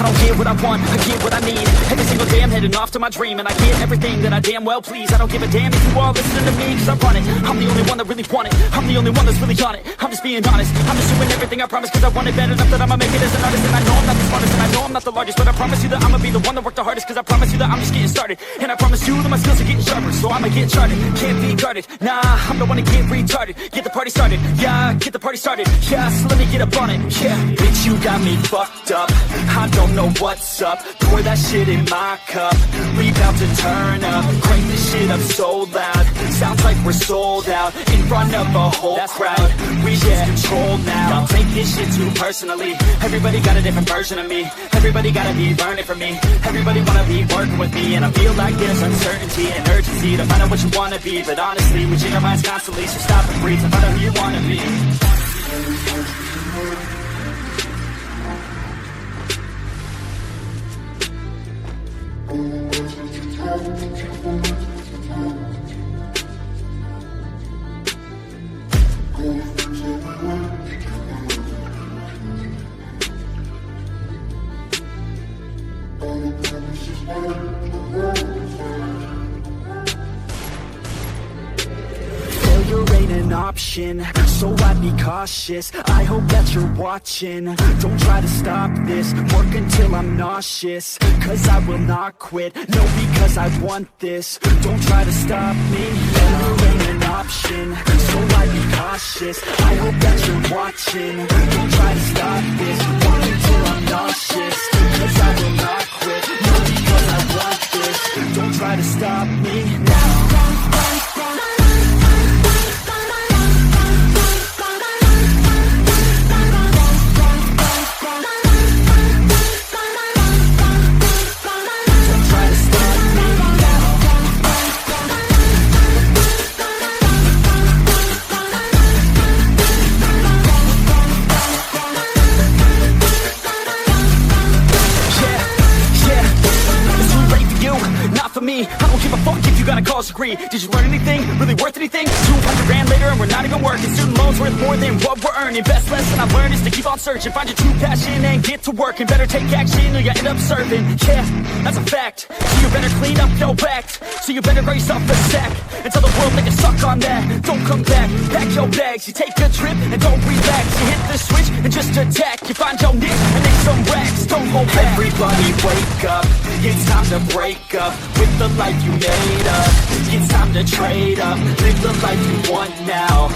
don't get what I want, I get what I need. Every single day I'm heading off to my dream, and I get everything that I damn well please. I don't give a damn if you all listen to me, cause I run it. I'm the only one that really want it, I'm the only one that's really on it. I'm just being honest, I'm just doing everything I promise, cause I want it bad enough that I'ma make it as an artist. And I know I'm not the smartest, and I know I'm not the largest, but I promise you that I'ma be the one that worked the hardest. Cause I promise you that I'm just getting started, and I promise you that my skills are getting sharper. So I'ma get charted, can't be guarded. Nah, I'm the one to get retarded. Get the party started, yeah, get the party started. Yeah, so let me get up on it, yeah. Bitch, you got me fucked up, I don't know what's up. Pour that shit in my cup, we bout to turn up. Crank this shit up so loud, sounds like we're sold out. In front of a whole crowd, we lose control now. Don't take this shit too personally, everybody got a different version of me. Everybody gotta be learning from me, everybody wanna be working with me. And I feel like there's uncertainty and urgency to find out what you wanna be. But honestly, we change our minds constantly, so stop and breathe and find out who you wanna be. Failure ain't an option, so I'd be cautious. I hope that you're watching, don't try to stop this. Work until I'm nauseous, cause I will not quit. No, because I want this, don't try to stop me. Failure ain't an option, so I'd be cautious. I hope that you're watching, don't try to stop this. Work until I'm nauseous, cause I will not quit. No, because I want this, don't try to stop me now. I don't give a fuck if you got a college degree. Did you learn anything really worth anything? 200 grand later and we're not even working. Student loans worth more than what we're earning. Best lesson I've learned is to keep on searching. Find your true passion and get to work. And better take action or you end up serving. Yeah, that's a fact. So you better clean up your act. So you better grab yourself a sack and tell the world they can suck on that. Don't come back, pack your bags. You take a trip and don't relax. You hit the switch and just attack. You find your niche and make some racks. Don't hold back. Everybody wake up, it's time to break up with the life you made up. It's time to trade up, live the life you want now.